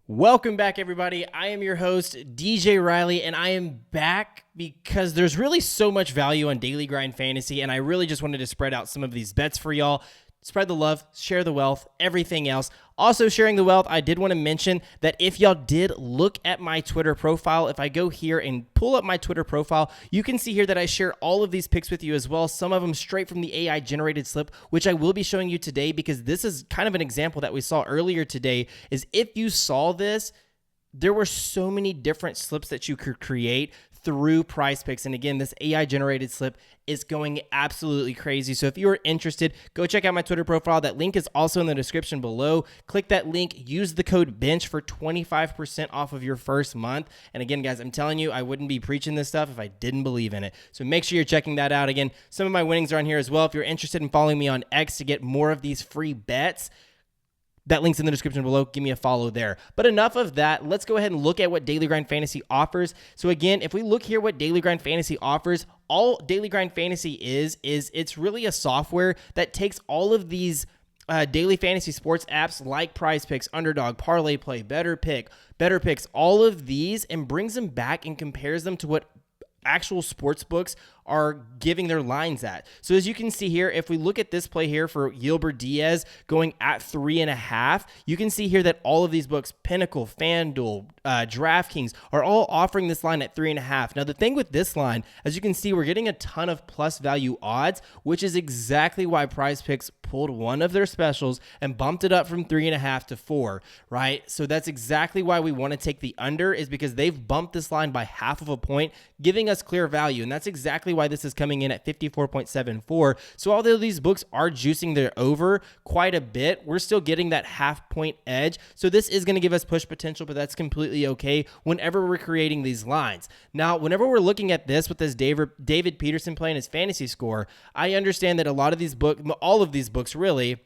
Welcome back, everybody. I am your host, DJ Riley, and I am back because there's really so much value on Daily Grind Fantasy, and I really just wanted to spread out some of these bets for y'all. Spread the love, share the wealth, everything else. Also, sharing the wealth, I did want to mention that if y'all did look at my Twitter profile, if I go here and pull up my Twitter profile, you can see here that I share all of these picks with you as well, some of them straight from the AI-generated slip, which I will be showing you today because this is kind of an example that we saw earlier today, is if you saw this, there were so many different slips that you could create through PrizePicks. And again, this AI-generated slip is going absolutely crazy. So if you are interested, go check out my Twitter profile. That link is also in the description below. Click that link. Use the code BENCH for 25% off of your first month. And again, guys, I'm telling you, I wouldn't be preaching this stuff if I didn't believe in it. So make sure you're checking that out. Again, some of my winnings are on here as well. If you're interested in following me on X to get more of these free bets, that link's in the description below. Give me a follow there. But enough of that. Let's go ahead and look at what Daily Grind Fantasy offers. So again, if we look here what Daily Grind Fantasy offers, all Daily Grind Fantasy is it's really a software that takes all of these daily fantasy sports apps like PrizePicks, Underdog, Parlay Play, Better Picks, all of these, and brings them back and compares them to what actual sports books are giving their lines at. So as you can see here, if we look at this play here for Gilbert Diaz going at 3.5, you can see here that all of these books, Pinnacle, FanDuel, DraftKings, are all offering this line at 3.5. Now the thing with this line, as you can see, we're getting a ton of plus value odds, which is exactly why PrizePicks pulled one of their specials and bumped it up from 3.5 to 4, right? So that's exactly why we want to take the under, is because they've bumped this line by half of a point, giving us clear value. And that's exactly why this is coming in at 54.74. So although these books are juicing their over quite a bit, we're still getting that half point edge. So this is going to give us push potential, but that's completely okay whenever we're creating these lines. Now, whenever we're looking at this with this David Peterson playing his fantasy score, I understand that a lot of these books, all of these books really,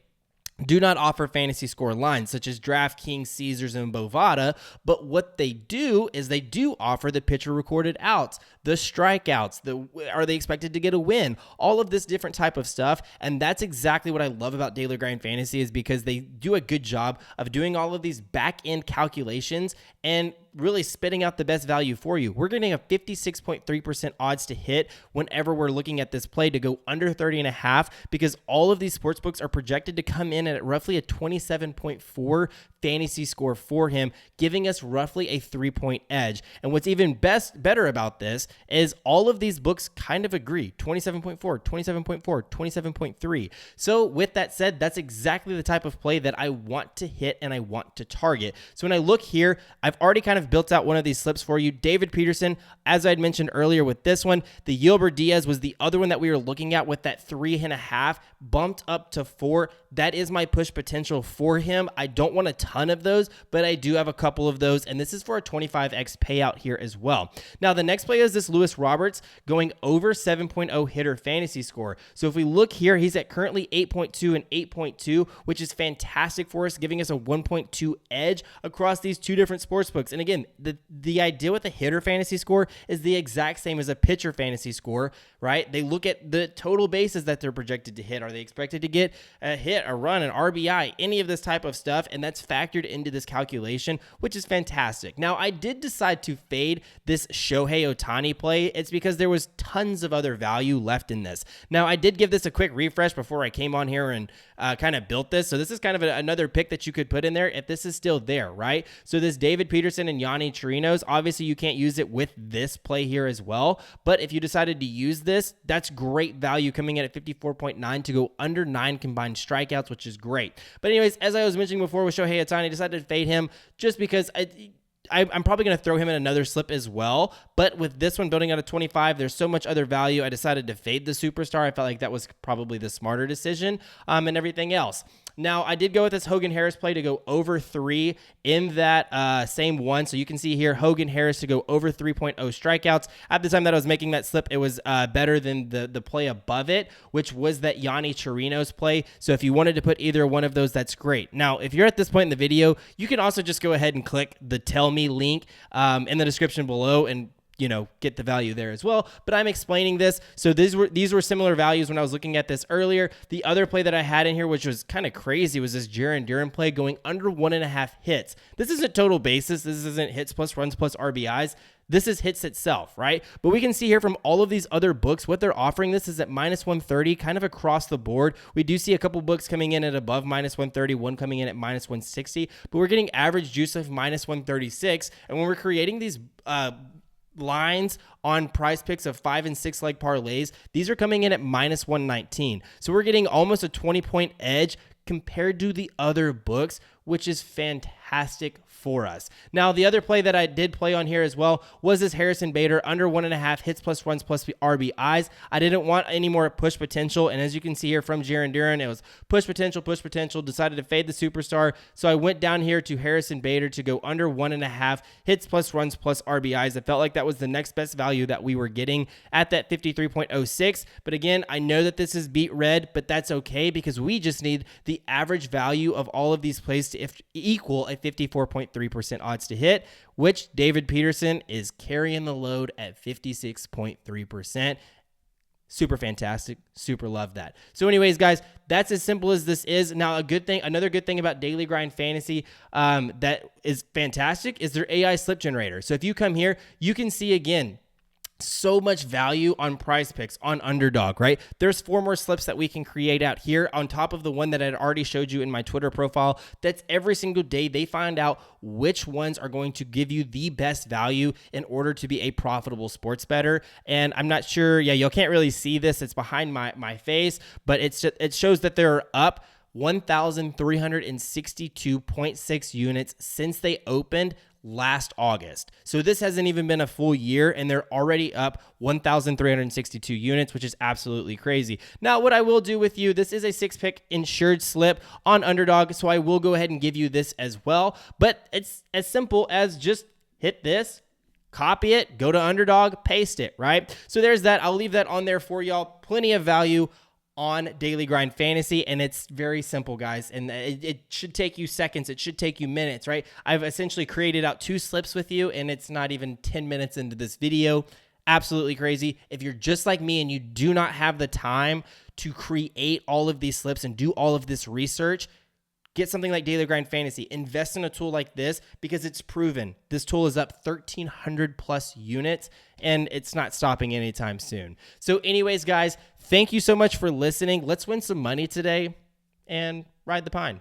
do not offer fantasy score lines such as DraftKings, Caesars, and Bovada, but what they do is they do offer the pitcher recorded outs, the strikeouts, are they expected to get a win, all of this different type of stuff, and that's exactly what I love about Daily Grind Fantasy, is because they do a good job of doing all of these back-end calculations and really spitting out the best value for you. We're getting a 56.3% odds to hit whenever we're looking at this play to go under 30.5, because all of these sports books are projected to come in at roughly a 27.4 fantasy score for him, giving us roughly a 3-point edge. And what's even better about this is all of these books kind of agree. 27.4, 27.4, 27.3. So with that said, that's exactly the type of play that I want to hit and I want to target. So when I look here, I've already kind of built out one of these slips for you. David Peterson, as I'd mentioned earlier with this one, the Gilbert Diaz was the other one that we were looking at with that 3.5 bumped up to 4. That is my push potential for him. I don't want a ton of those, but I do have a couple of those, and this is for a 25x payout here as well. Now, the next play is this Lewis Roberts going over 7.0 hitter fantasy score. So if we look here, he's at currently 8.2 and 8.2, which is fantastic for us, giving us a 1.2 edge across these two different sports books. And again, the idea with a hitter fantasy score is the exact same as a pitcher fantasy score, right? They look at the total bases that they're projected to hit. Are they expected to get a hit, a run, an RBI, any of this type of stuff? And that's factored into this calculation, which is fantastic. Now, I did decide to fade this Shohei Ohtani play. It's because there was tons of other value left in this. Now, I did give this a quick refresh before I came on here and kind of built this. So this is kind of another pick that you could put in there if this is still there, right? So this David Peterson and Yanni Chirinos, obviously you can't use it with this play here as well. But if you decided to use this, that's great value coming in at 54.9 to go under 9 combined strikeouts, which is great. But anyways, as I was mentioning before with Shohei Ohtani, I decided to fade him just because I'm probably going to throw him in another slip as well. But with this one building out of 25, there's so much other value. I decided to fade the superstar. I felt like that was probably the smarter decision and everything else. Now, I did go with this Hogan Harris play to go over 3 in that same one. So you can see here, Hogan Harris to go over 3.0 strikeouts. At the time that I was making that slip, it was better than the play above it, which was that Yanni Chirinos play. So if you wanted to put either one of those, that's great. Now, if you're at this point in the video, you can also just go ahead and click the Tell Me link in the description below and get the value there as well. But I'm explaining this. So these were similar values when I was looking at this earlier. The other play that I had in here, which was kind of crazy, was this Jarren Duran play going under 1.5 hits. This isn't total bases. This isn't hits plus runs plus RBIs. This is hits itself, right? But we can see here from all of these other books, what they're offering this is at -130, kind of across the board. We do see a couple books coming in at above -130, one coming in at -160, but we're getting average juice of -136. And when we're creating these lines on PrizePicks of 5 and 6 leg parlays, these are coming in at -119. So we're getting almost a 20-point edge compared to the other books, which is fantastic for us. Now, the other play that I did play on here as well was this Harrison Bader under 1.5 hits plus runs plus RBIs. I didn't want any more push potential, and as you can see here from Jarren Duran, it was push potential, decided to fade the superstar, so I went down here to Harrison Bader to go under 1.5 hits plus runs plus RBIs. I felt like that was the next best value that we were getting at that 53.06, but again, I know that this is beat red, but that's okay because we just need the average value of all of these plays to equal a 54.3% odds to hit, which David Peterson is carrying the load at 56.3%. Super fantastic. Super love that. So anyways, guys, that's as simple as this is. Now, another good thing about Daily Grind Fantasy that is fantastic is their AI slip generator. So if you come here, you can see again, so much value on PrizePicks, on Underdog, right? There's 4 more slips that we can create out here on top of the one that I had already showed you in my Twitter profile. That's every single day they find out which ones are going to give you the best value in order to be a profitable sports bettor. And I'm not sure, you can't really see this. It's behind my face, but it shows that they're up 1,362.6 units since they opened last August. So this hasn't even been a full year and they're already up 1,362 units, which is absolutely crazy. Now, what I will do with you, this is a 6-pick insured slip on Underdog, so I will go ahead and give you this as well. But it's as simple as just hit this, copy it, go to Underdog, paste it, right? So there's that. I'll leave that on there for y'all. Plenty of value on Daily Grind Fantasy, and it's very simple, guys, and it should take you seconds. It should take you minutes, right? I've essentially created out 2 slips with you, and it's not even 10 minutes into this video. Absolutely crazy. If you're just like me and you do not have the time to create all of these slips and do all of this research, get something like Daily Grind Fantasy. Invest in a tool like this because it's proven. This tool is up 1,300 plus units, and it's not stopping anytime soon. So anyways, guys, thank you so much for listening. Let's win some money today and ride the pine.